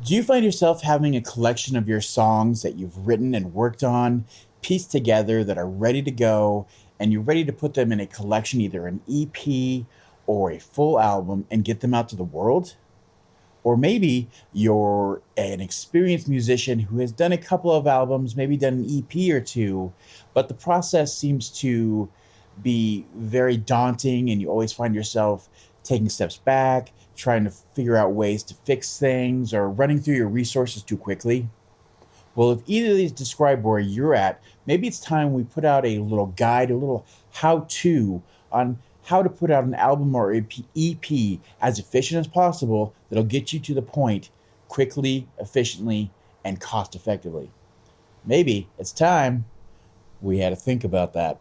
Do you find yourself having a collection of your songs that you've written and worked on, pieced together that are ready to go, and you're ready to put them in a collection, either an EP or a full album, and get them out to the world? Or maybe you're an experienced musician who has done a couple of albums, maybe done an EP or two, but the process seems to be very daunting and you always find yourself taking steps back, trying to figure out ways to fix things, or running through your resources too quickly. Well, if either of these describe where you're at, maybe it's time we put out a little guide, a little how to on how to put out an album or EP as efficient as possible that'll get you to the point quickly, efficiently, and cost effectively. Maybe it's time we had to think about that.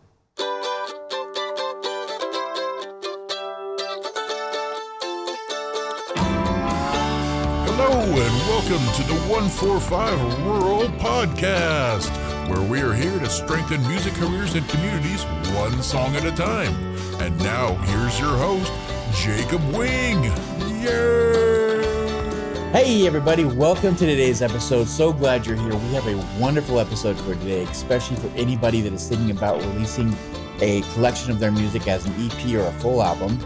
Hello and welcome to the 145 Rural Podcast, where we are here to strengthen music careers and communities one song at a time. And now here's your host, Jacob Wing. Yay! Hey everybody, welcome to today's episode. So glad you're here. We have a wonderful episode for today, especially for anybody that is thinking about releasing a collection of their music as an EP or a full album.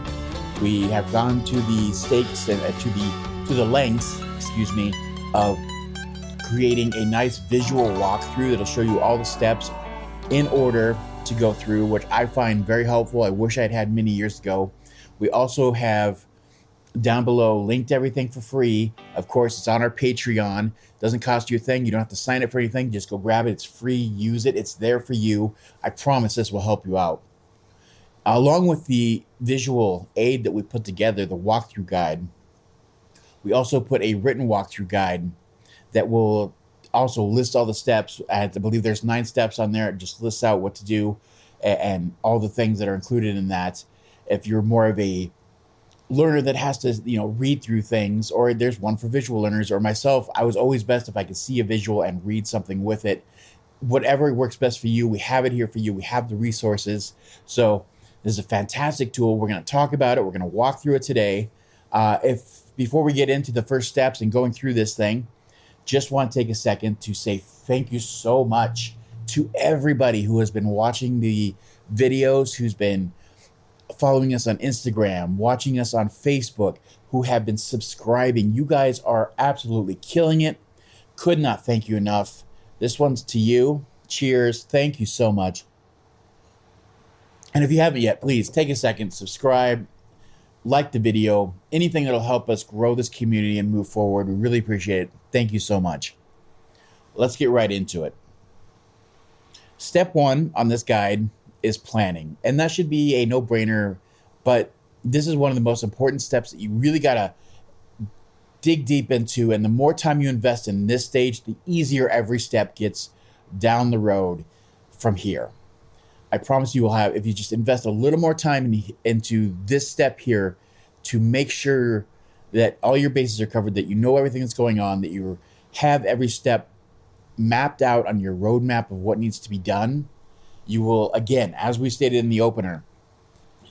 We have gone to the stakes and to the lengths, of creating a nice visual walkthrough that'll show you all the steps in order to go through, which I find very helpful. I wish I'd had many years ago. We also have down below linked everything for free. Of course, it's on our Patreon. Doesn't cost you a thing. You don't have to sign up for anything. Just go grab it. It's free. Use it. It's there for you. I promise this will help you out. Along with the visual aid that we put together, the walkthrough guide, we also put a written walkthrough guide that will also list all the steps. I believe there's 9 steps on there. It just lists out what to do and all the things that are included in that. If you're more of a learner that has to, read through things, or there's one for visual learners, or myself, I was always best if I could see a visual and read something with it. Whatever works best for you, we have it here for you. We have the resources. So this is a fantastic tool. We're going to talk about it. We're going to walk through it today. Before we get into the first steps and going through this thing, just want to take a second to say thank you so much to everybody who has been watching the videos, who's been following us on Instagram, watching us on Facebook, who have been subscribing. You guys are absolutely killing it. Could not thank you enough. This one's to you. Cheers. Thank you so much. And if you haven't yet, please take a second, subscribe, like the video, anything that'll help us grow this community and move forward. We really appreciate it. Thank you so much. Let's get right into it. Step 1 on this guide is planning, and that should be a no-brainer, but this is one of the most important steps that you really got to dig deep into, and the more time you invest in this stage, the easier every step gets down the road from here. I promise you will have, if you just invest a little more time into this step here to make sure that all your bases are covered, that you know everything that's going on, that you have every step mapped out on your roadmap of what needs to be done, you will, again, as we stated in the opener,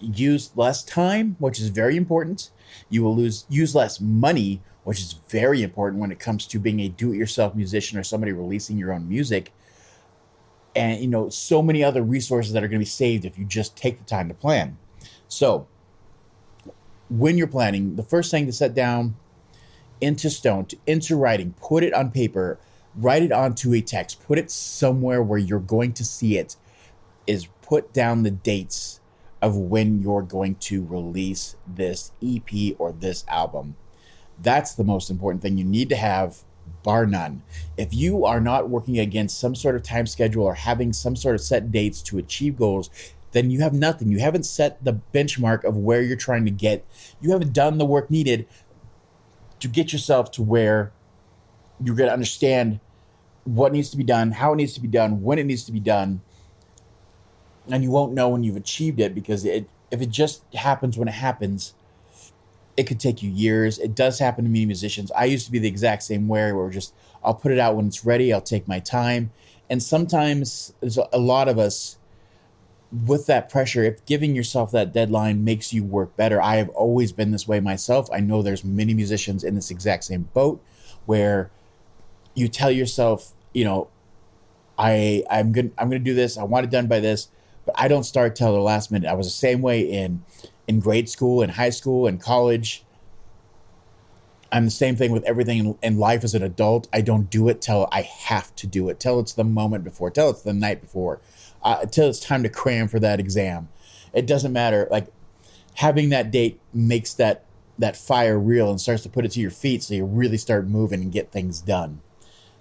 use less time, which is very important. You will use less money, which is very important when it comes to being a do-it-yourself musician or somebody releasing your own music. And, so many other resources that are going to be saved if you just take the time to plan. So when you're planning, the first thing to set down into stone, into writing, put it on paper, write it onto a text, put it somewhere where you're going to see it, is put down the dates of when you're going to release this EP or this album. That's the most important thing you need to have, bar none. If you are not working against some sort of time schedule or having some sort of set dates to achieve goals, then you have nothing. You haven't set the benchmark of where you're trying to get. You haven't done the work needed to get yourself to where you're going to understand what needs to be done, how it needs to be done, when it needs to be done. And you won't know when you've achieved it, because if it just happens when it happens, it could take you years. It does happen to many musicians. I used to be the exact same way, where I'll put it out when it's ready. I'll take my time. And sometimes there's a lot of us with that pressure, if giving yourself that deadline makes you work better, I have always been this way myself. I know there's many musicians in this exact same boat where you tell yourself, I'm gonna do this. I want it done by this, but I don't start till the last minute. I was the same way in grade school, in high school, in college. I'm the same thing with everything in life as an adult. I don't do it till I have to do it, till it's the moment before, till it's the night before, till it's time to cram for that exam. It doesn't matter. Like, having that date makes that fire real and starts to put it to your feet, so you really start moving and get things done.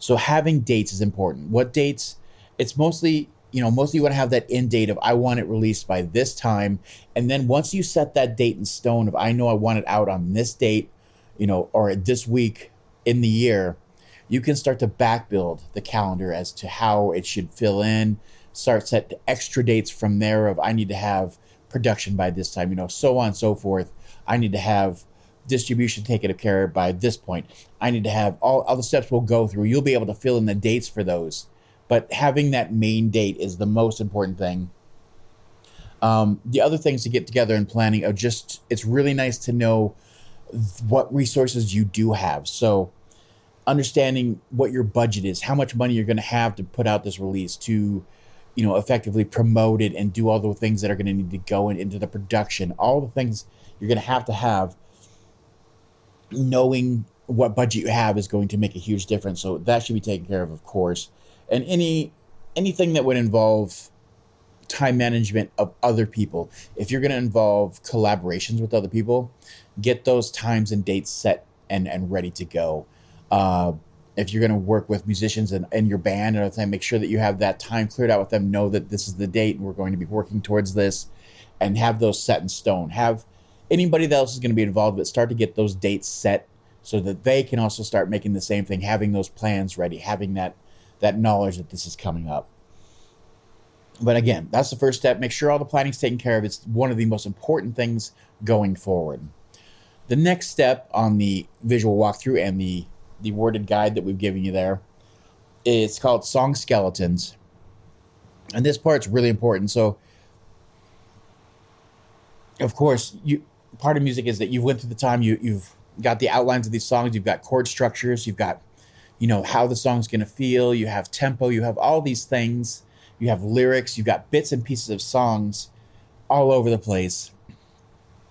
So having dates is important. What dates? It's mostly you want to have that end date of I want it released by this time, and then once you set that date in stone of I know I want it out on this date, or this week in the year, you can start to back build the calendar as to how it should fill in. Start set extra dates from there of I need to have production by this time, so on and so forth. I need to have distribution taken care of by this point. I need to have all the steps we'll go through. You'll be able to fill in the dates for those. But having that main date is the most important thing. The other things to get together and planning are just, it's really nice to know what resources you do have. So understanding what your budget is, how much money you're going to have to put out this release to, effectively promote it and do all the things that are going to need to go into the production, all the things you're going to have. Knowing what budget you have is going to make a huge difference. So that should be taken care of course. And anything that would involve time management of other people. If you're going to involve collaborations with other people, get those times and dates set and ready to go. If you're going to work with musicians and your band and everything, make sure that you have that time cleared out with them. Know that this is the date and we're going to be working towards this, and have those set in stone. Have anybody else is going to be involved, but start to get those dates set so that they can also start making the same thing, having those plans ready, having that knowledge that this is coming up. But again, that's the first step. Make sure all the planning's taken care of. It's one of the most important things going forward. The next step on the visual walkthrough and the worded guide that we've given you there, it's called Song Skeletons. And this part's really important. So, of course, part of music is that you've went through the time, you've got the outlines of these songs, you've got chord structures, you've got, how the song's going to feel, you have tempo, you have all these things, you have lyrics, you've got bits and pieces of songs all over the place.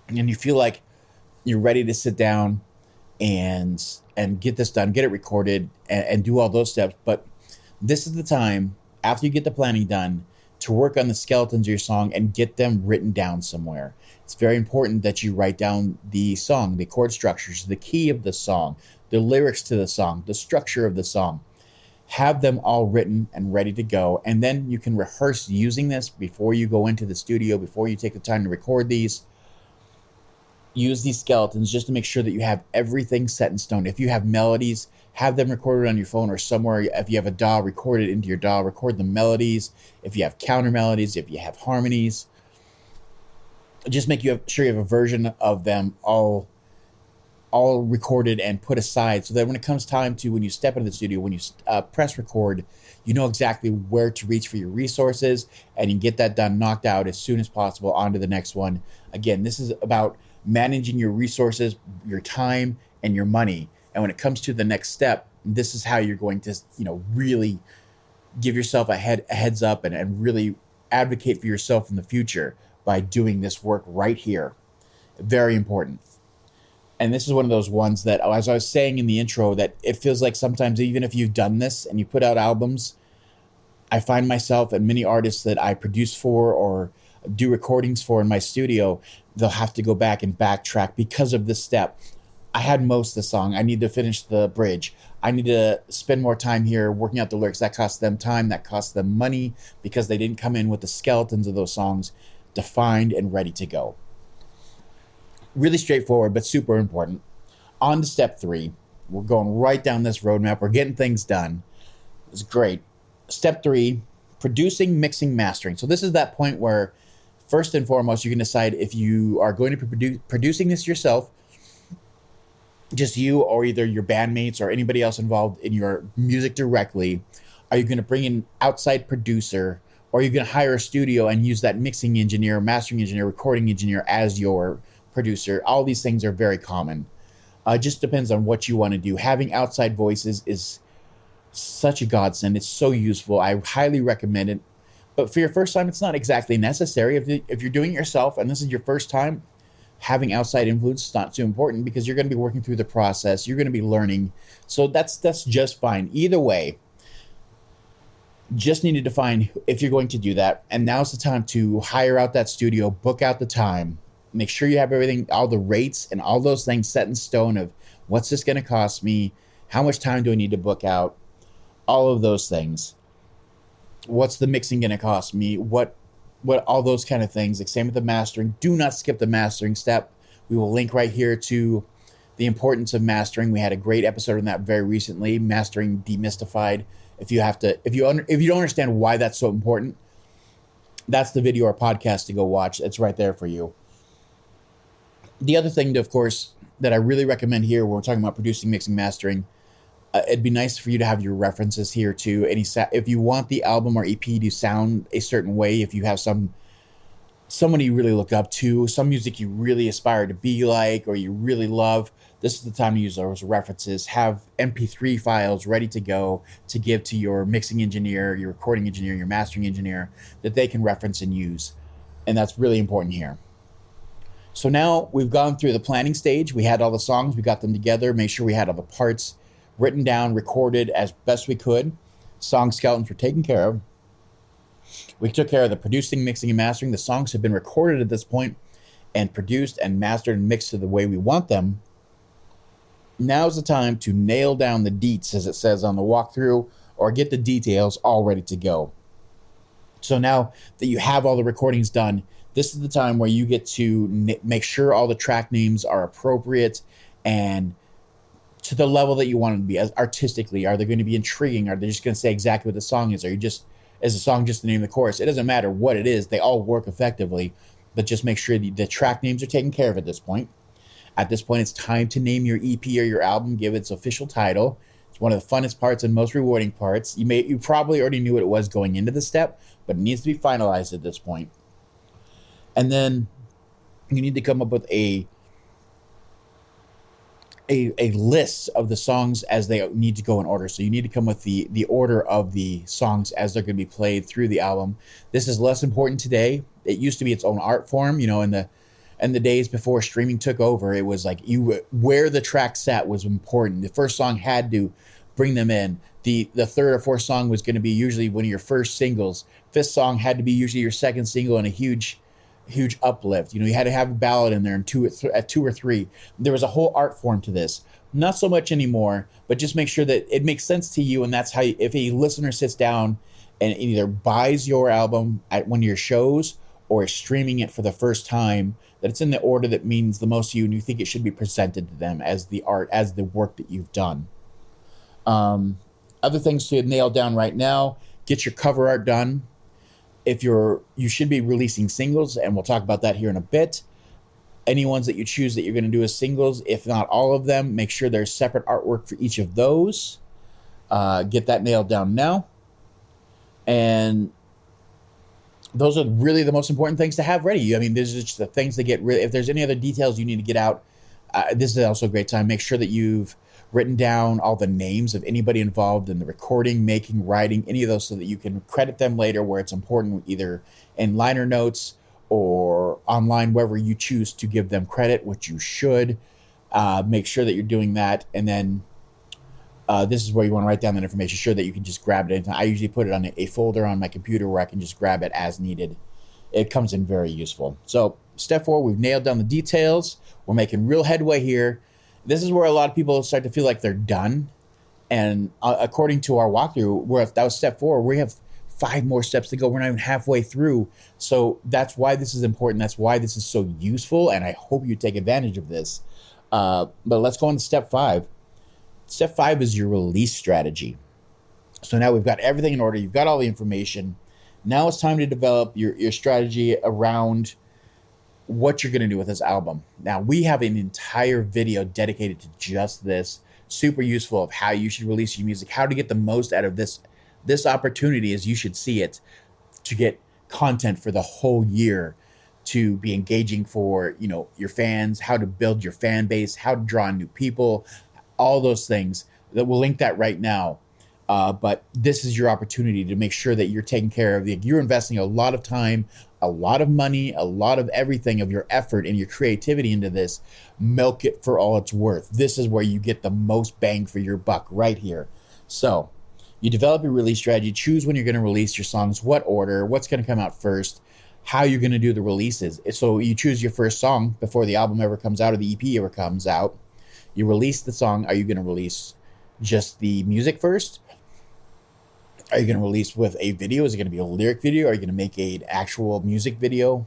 And you feel like you're ready to sit down and get this done, get it recorded, and do all those steps. But this is the time, after you get the planning done, to work on the skeletons of your song and get them written down somewhere. It's very important that you write down the song, the chord structures, the key of the song, the lyrics to the song, the structure of the song. Have them all written and ready to go. And then you can rehearse using this before you go into the studio, before you take the time to record these. Use these skeletons just to make sure that you have everything set in stone. If you have melodies, have them recorded on your phone or somewhere. If you have a DAW, record it into your DAW. Record the melodies. If you have counter melodies, if you have harmonies, just make sure you have a version of them all recorded and put aside, so that when it comes time to, when you step into the studio, when you press record, you know exactly where to reach for your resources, and you can get that done, knocked out as soon as possible, on to the next one. Again, this is about managing your resources, your time, and your money. And when it comes to the next step, this is how you're going to, really give yourself a heads up and really advocate for yourself in the future by doing this work right here. Very important. And this is one of those ones that, as I was saying in the intro, that it feels like sometimes, even if you've done this and you put out albums, I find myself and many artists that I produce for or do recordings for in my studio, they'll have to go back and backtrack because of this step. I had most of the song. I need to finish the bridge. I need to spend more time here working out the lyrics. That costs them time. That costs them money because they didn't come in with the skeletons of those songs defined and ready to go. Really straightforward, but super important. On to step 3. We're going right down this roadmap. We're getting things done. It's great. Step 3, producing, mixing, mastering. So this is that point where, first and foremost, you can decide if you are going to be producing this yourself, just you or either your bandmates or anybody else involved in your music directly. Are you going to bring in outside producer, or you're going to hire a studio and use that mixing engineer, mastering engineer, recording engineer as your producer. All these things are very common. Just depends on what you want to do. Having outside voices is such a godsend. It's so useful. I highly recommend it. But for your first time, it's not exactly necessary. If you're doing it yourself and this is your first time, having outside influence is not too important because you're going to be working through the process. You're going to be learning. So that's just fine. Either way, just need to define if you're going to do that. And now's the time to hire out that studio, book out the time, make sure you have everything, all the rates and all those things set in stone of what's this going to cost me? How much time do I need to book out? All of those things. What's the mixing going to cost me? What all those kind of things. Like same with the mastering. Do not skip the mastering step. We will link right here to the importance of mastering. We had a great episode on that very recently, Mastering Demystified. If you don't understand why that's so important, that's the video or podcast to go watch. It's right there for you. The other thing, of course, that I really recommend here when we're talking about producing, mixing, mastering, it'd be nice for you to have your references here too. If you want the album or EP to sound a certain way, if you have someone you really look up to, some music you really aspire to be like, or you really love, this is the time to use those references. Have MP3 files ready to go to give to your mixing engineer, your recording engineer, your mastering engineer, that they can reference and use. And that's really important here. So now we've gone through the planning stage. We had all the songs, we got them together, made sure we had all the parts written down, recorded as best we could. Song skeletons were taken care of. We took care of the producing, mixing, and mastering. The songs have been recorded at this point and produced and mastered and mixed to the way we want them. Now's the time to nail down the deets, as it says on the walkthrough, or get the details all ready to go. So now that you have all the recordings done, this is the time where you get to make sure all the track names are appropriate and to the level that you want them to be. As artistically, are they going to be intriguing? Are they just going to say exactly what the song is? Is the song just the name of the chorus? It doesn't matter what it is. They all work effectively, but just make sure the track names are taken care of at this point. At this point, it's time to name your EP or your album, give it its official title. It's one of the funnest parts and most rewarding parts. You probably already knew what it was going into the step, but it needs to be finalized at this point. And then you need to come up with a list of the songs as they need to go in order. So you need to come with the order of the songs as they're going to be played through the album. This is less important today. It used to be its own art form, in the days before streaming took over. It was like where the track sat was important. The first song had to bring them in. The third or fourth song was going to be usually one of your first singles. Fifth song had to be usually your second single and a huge uplift. You had to have a ballad in there and at two or three. There was a whole art form to this. Not so much anymore, but just make sure that it makes sense to you. And that's how, if a listener sits down and either buys your album at one of your shows or is streaming it for the first time, that it's in the order that means the most to you and you think it should be presented to them as the art, as the work that you've done. Other things to nail down right now: get your cover art done. You should be releasing singles, and we'll talk about that here in a bit. Any ones that you choose that you're going to do as singles, if not all of them, make sure there's separate artwork for each of those. Get that nailed down now. And those are really the most important things to have ready. I mean, this is just the things that get really, if there's any other details you need to get out, this is also a great time. Make sure that you've written down all the names of anybody involved in the recording, making, writing, any of those, so that you can credit them later where it's important, either in liner notes or online, wherever you choose to give them credit, which you should. Make sure that you're doing that. And then this is where you want to write down that information, sure that you can just grab it anytime. I usually put it on a folder on my computer where I can just grab it as needed. It comes in very useful. So step 4, we've nailed down the details. We're making real headway here. This is where a lot of people start to feel like they're done. And according to our walkthrough, that was step 4. We have 5 more steps to go. We're not even halfway through. So that's why this is important. That's why this is so useful. And I hope you take advantage of this. But let's go on to step 5. Step 5 is your release strategy. So now we've got everything in order. You've got all the information. Now it's time to develop your strategy around what you're going to do with this album. Now, we have an entire video dedicated to just this. Super useful of how you should release your music, how to get the most out of this opportunity as you should see it, to get content for the whole year, to be engaging for, your fans, how to build your fan base, how to draw in new people, all those things. That we'll link that right now. But this is your opportunity to make sure that you're taking care of you're investing a lot of time, a lot of money, a lot of everything, of your effort and your creativity into this. Milk it for all it's worth. This is where you get the most bang for your buck, right here. So you develop your release strategy, choose when you're going to release your songs, what order, what's going to come out first, how you're going to do the releases. So you choose your first song before the album ever comes out or the EP ever comes out. You release the song. Are you going to release just the music first? Are you going to release with a video? Is it going to be a lyric video? Are you going to make an actual music video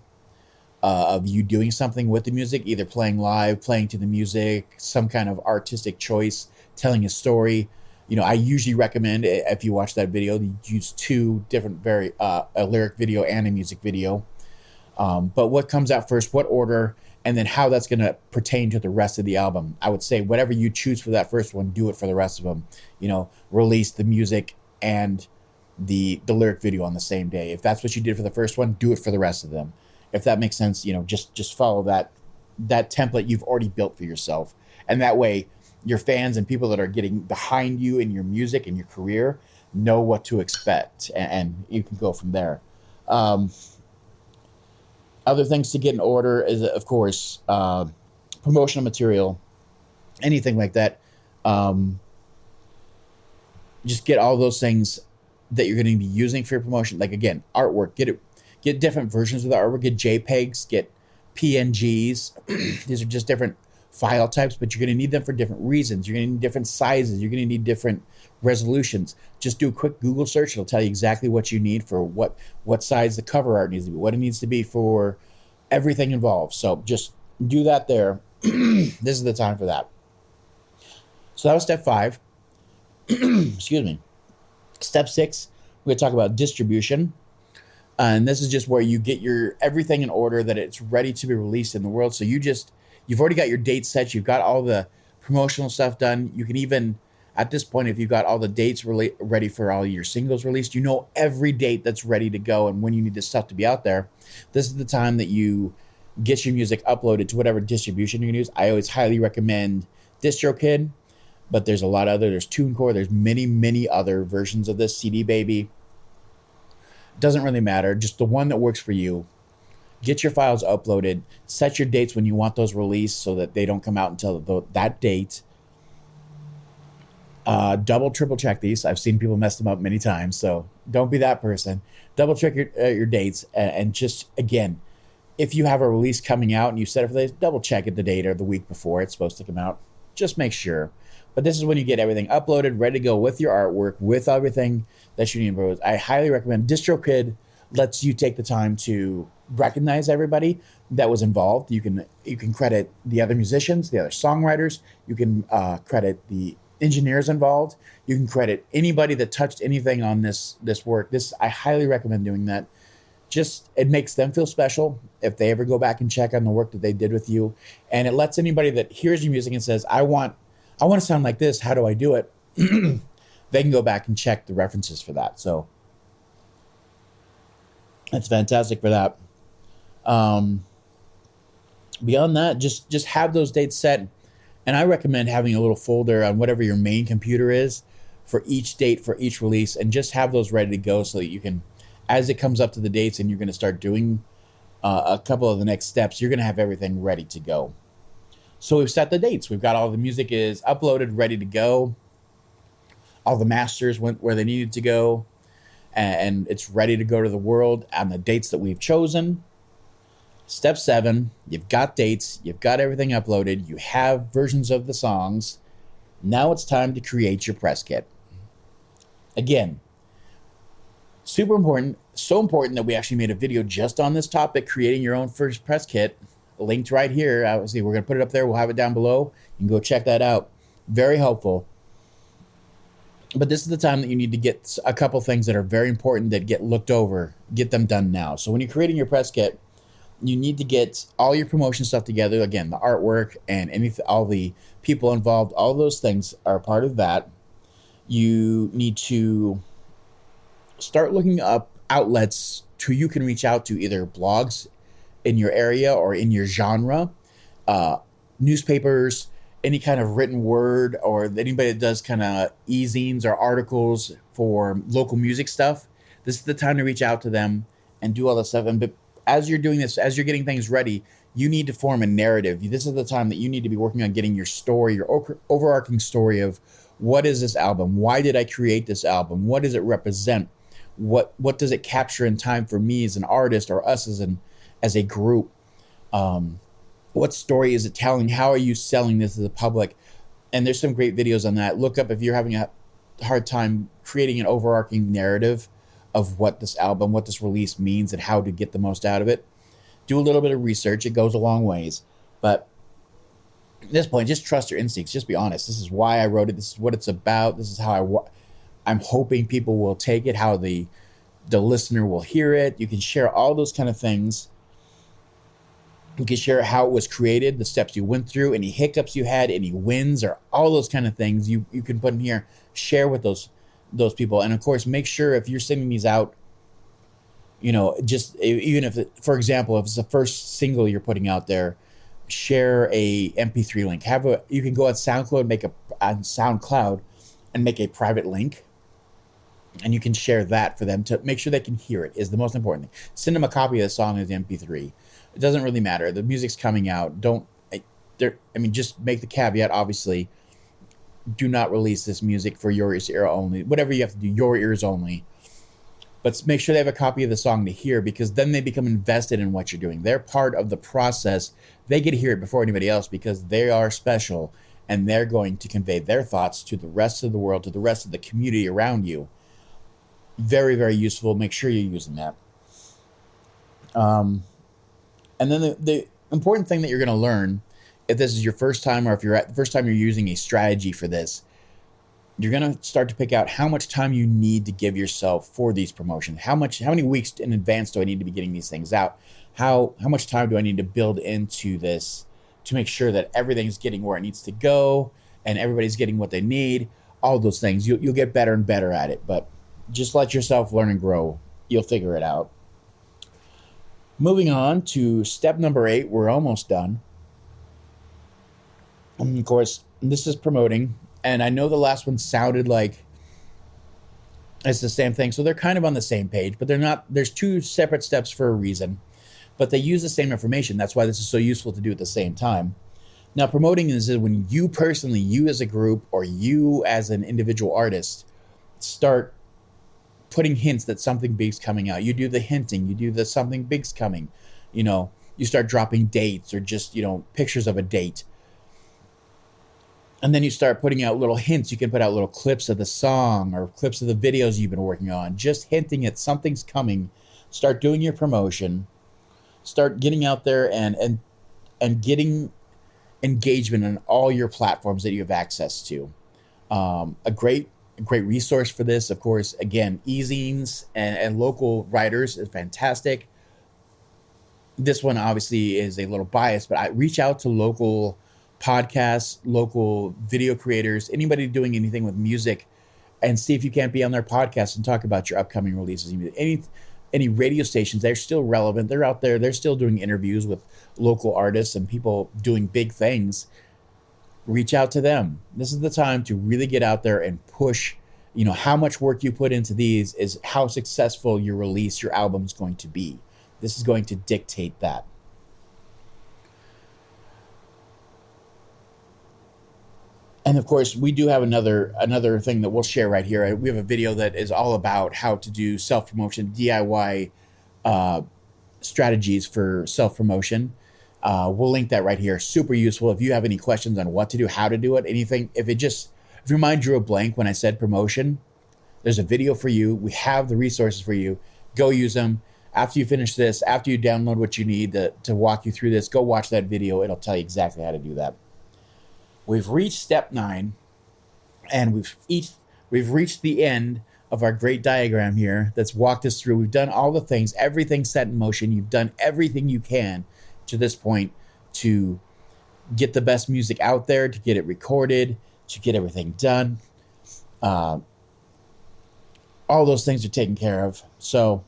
of you doing something with the music, either playing live, playing to the music, some kind of artistic choice, telling a story? I usually recommend, if you watch that video, you use two different, a lyric video and a music video. But what comes out first, what order, and then how that's going to pertain to the rest of the album. I would say whatever you choose for that first one, do it for the rest of them. Release the music and the lyric video on the same day. If that's what you did for the first one, do it for the rest of them. If that makes sense, just follow that template you've already built for yourself. And that way your fans and people that are getting behind you in your music and your career know what to expect, and you can go from there. Other things to get in order is, of course, promotional material, anything like that. Just get all those things that you're going to be using for your promotion. Like, again, artwork, get different versions of the artwork, get JPEGs, get PNGs. These are just different file types, but you're going to need them for different reasons. You're going to need different sizes. You're going to need different resolutions. Just do a quick Google search. It'll tell you exactly what you need for what size the cover art needs to be, what it needs to be for everything involved. So just do that there. This is the time for that. So that was step 5. Excuse me. Step 6, we're going to talk about distribution. And this is just where you get your everything in order, that it's ready to be released in the world. So you've already got your dates set. You've got all the promotional stuff done. You can even, at this point, if you've got all the dates ready for all your singles released, every date that's ready to go and when you need this stuff to be out there. This is the time that you get your music uploaded to whatever distribution you're going to use. I always highly recommend DistroKid, but there's a lot of there's TuneCore, there's many, many other versions of this. CD Baby. Doesn't really matter. Just the one that works for you. Get your files uploaded. Set your dates when you want those released so that they don't come out until that date. Double, triple check these. I've seen people mess them up many times, so don't be that person. Double check your dates, and just, again, if you have a release coming out and you set it for this, double check it the date or the week before it's supposed to come out. Just make sure. But this is when you get everything uploaded, ready to go with your artwork, with everything that you need. I highly recommend DistroKid. Lets you take the time to recognize everybody that was involved. You can credit the other musicians, the other songwriters. You can credit the engineers involved. You can credit anybody that touched anything on this work. I highly recommend doing that. Just, it makes them feel special if they ever go back and check on the work that they did with you. And it lets anybody that hears your music and says, I want to sound like this. How do I do it? They can go back and check the references for that. So that's fantastic for that. Beyond that, just have those dates set. And I recommend having a little folder on whatever your main computer is for each date, for each release, and just have those ready to go so that you can, as it comes up to the dates and you're going to start doing a couple of the next steps, you're going to have everything ready to go. So we've set the dates. We've got all the music is uploaded, ready to go. All the masters went where they needed to go. And it's ready to go to the world on the dates that we've chosen. Step 7, you've got dates, you've got everything uploaded, you have versions of the songs. Now it's time to create your press kit. Again, super important, so important that we actually made a video just on this topic, creating your own first press kit, linked right here. Obviously, we're going to put it up there. We'll have it down below. You can go check that out. Very helpful. But this is the time that you need to get a couple things that are very important that get looked over. Get them done now. So when you're creating your press kit, you need to get all your promotion stuff together. Again, the artwork and all the people involved, all those things are a part of that. You need to start looking up outlets who you can reach out to, either blogs in your area or in your genre, newspapers, any kind of written word, or anybody that does kind of e-zines or articles for local music stuff. This is the time to reach out to them and do all this stuff. But as you're doing this, as you're getting things ready, you need to form a narrative. This is the time that you need to be working on getting your story, your overarching story of what is this album? Why did I create this album? What does it represent? What does it capture in time for me as an artist, or us as a group? What story is it telling? How are you selling this to the public? And there's some great videos on that. Look up if you're having a hard time creating an overarching narrative of what this album, what this release means, and how to get the most out of it. Do a little bit of research. It goes a long ways. But at this point, just trust your instincts. Just be honest. This is why I wrote it. This is what it's about. This is how I'm hoping people will take it, how the listener will hear it. You can share all those kind of things. You can share how it was created, the steps you went through, any hiccups you had, any wins, or all those kind of things you can put in here. Share with those people. And of course, make sure if you're sending these out, just even if, for example, if it's the first single you're putting out there, share a MP3 link. You can go on SoundCloud and make a private link, and you can share that for them to make sure they can hear it. Is the most important thing. Send them a copy of the song as the MP3. It doesn't really matter. The music's coming out. Just make the caveat, obviously, do not release this music for your ears only. Whatever you have to do, your ears only. But make sure they have a copy of the song to hear, because then they become invested in what you're doing. They're part of the process. They get to hear it before anybody else, because they are special, and they're going to convey their thoughts to the rest of the world, to the rest of the community around you. Very, very useful. Make sure you're using that. And then the important thing that you're going to learn, if this is your first time, or if you're at the first time you're using a strategy for this, you're going to start to pick out how much time you need to give yourself for these promotions. How many weeks in advance do I need to be getting these things out? How much time do I need to build into this to make sure that everything's getting where it needs to go and everybody's getting what they need? All those things. You'll get better and better at it, but just let yourself learn and grow. You'll figure it out. Moving on to step number 8, we're almost done. And of course, this is promoting, and I know the last one sounded like it's the same thing, so they're kind of on the same page, but they're not. There's 2 separate steps for a reason, but they use the same information. That's why this is so useful to do at the same time. Now, promoting is when you personally, you as a group, or you as an individual artist, start putting hints that something big's coming out. You do the hinting, you do the something big's coming. You start dropping dates, or just, pictures of a date. And then you start putting out little hints. You can put out little clips of the song or clips of the videos you've been working on, just hinting at something's coming. Start doing your promotion. Start getting out there and getting engagement on all your platforms that you have access to. A great resource for this, of course, again, e-zines and local writers is fantastic. This one obviously is a little biased, but I reach out to local podcasts, local video creators, anybody doing anything with music, and see if you can't be on their podcast and talk about your upcoming releases. Any radio stations, they're still relevant. They're out there. They're still doing interviews with local artists and people doing big things. Reach out to them. This is the time to really get out there and push. How much work you put into these is how successful your release, your album is going to be. This is going to dictate that. And of course, we do have another thing that we'll share right here. We have a video that is all about how to do self-promotion, DIY strategies for self-promotion. We'll link that right here. Super useful. If you have any questions on what to do, how to do it, anything, if your mind drew a blank when I said promotion, there's a video for you. We have the resources for you. Go use them. After you finish this, after you download what you need to walk you through this, go watch that video. It'll tell you exactly how to do that. We've reached step 9, and we've reached the end of our great diagram here that's walked us through. We've done all the things, everything set in motion. You've done everything you can to this point to get the best music out there, to get it recorded, to get everything done. All those things are taken care of. So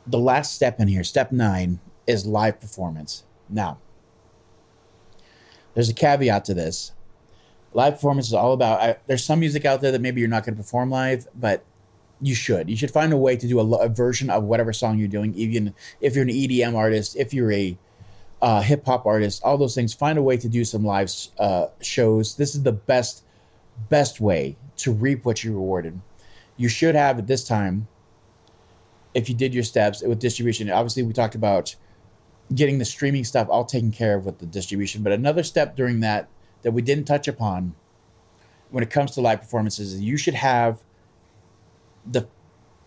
the last step in here, step 9, is live performance. Now, there's a caveat to this. Live performance is all about, there's some music out there that maybe you're not going to perform live, but you should. You should find a way to do a version of whatever song you're doing, even if you're an EDM artist, if you're a hip-hop artist, all those things. Find a way to do some live shows. This is the best way to reap what you rewarded. You should have at this time, if you did your steps with distribution. Obviously, we talked about getting the streaming stuff all taken care of with the distribution, but another step during that we didn't touch upon when it comes to live performances is you should have the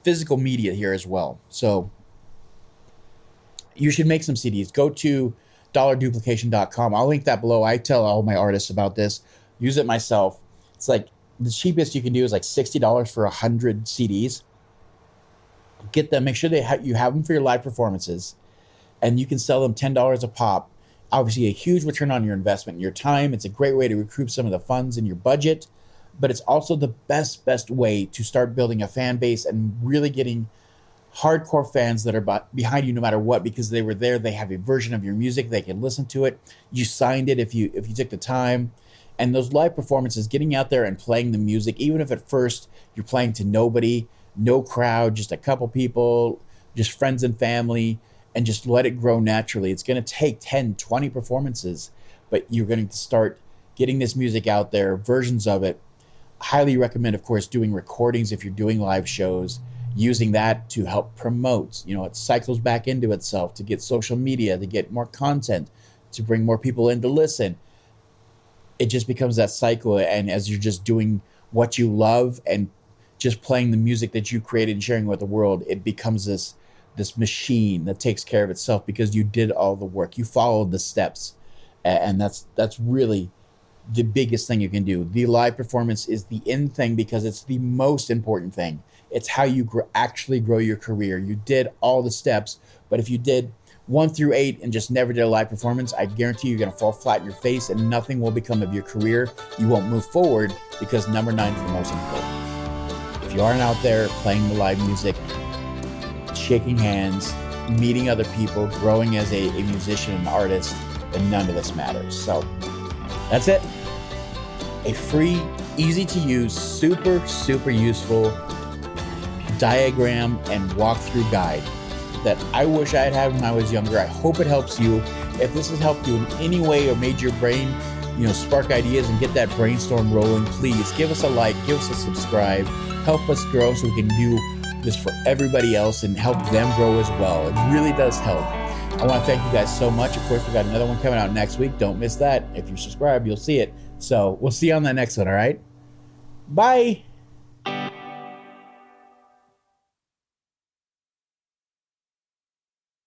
physical media here as well. So you should make some CDs. Go to dollarduplication.com. I'll link that below. I tell all my artists about this. Use it myself. It's like the cheapest you can do is like $60 for 100 CDs. Get them. Make sure you have them for your live performances, and you can sell them $10 a pop. Obviously, a huge return on your investment, your time. It's a great way to recoup some of the funds in your budget, but it's also the best way to start building a fan base and really getting hardcore fans that are behind you no matter what, because they were there. They have a version of your music. They can listen to it. You signed it if you took the time. And those live performances, getting out there and playing the music, even if at first you're playing to nobody, no crowd, just a couple people, just friends and family, and just let it grow naturally. It's going to take 10, 20 performances, but you're going to start getting this music out there, versions of it. Highly recommend, of course, doing recordings if you're doing live shows, using that to help promote. It cycles back into itself to get social media, to get more content, to bring more people in to listen. It just becomes that cycle, and as you're just doing what you love and just playing the music that you created and sharing with the world, it becomes this machine that takes care of itself because you did all the work. You followed the steps, and that's really the biggest thing you can do. The live performance is the end thing because it's the most important thing. It's how you actually grow your career. You did all the steps, but if you did 1 through 8 and just never did a live performance, I guarantee you're going to fall flat in your face and nothing will become of your career. You won't move forward because number 9 is the most important. If you aren't out there playing the live music, shaking hands, meeting other people, growing as a musician and artist, then none of this matters. So that's it. A free, easy to use, super useful diagram and walkthrough guide that I wish I had when I was younger. I hope it helps you. If this has helped you in any way or made your brain, spark ideas and get that brainstorm rolling, please give us a like, give us a subscribe, help us grow so we can do this for everybody else and help them grow as well. It really does help. I want to thank you guys so much. Of course, we got another one coming out next week. Don't miss that. If you're subscribed, you'll see it. So we'll see you on the next one, all right? Bye.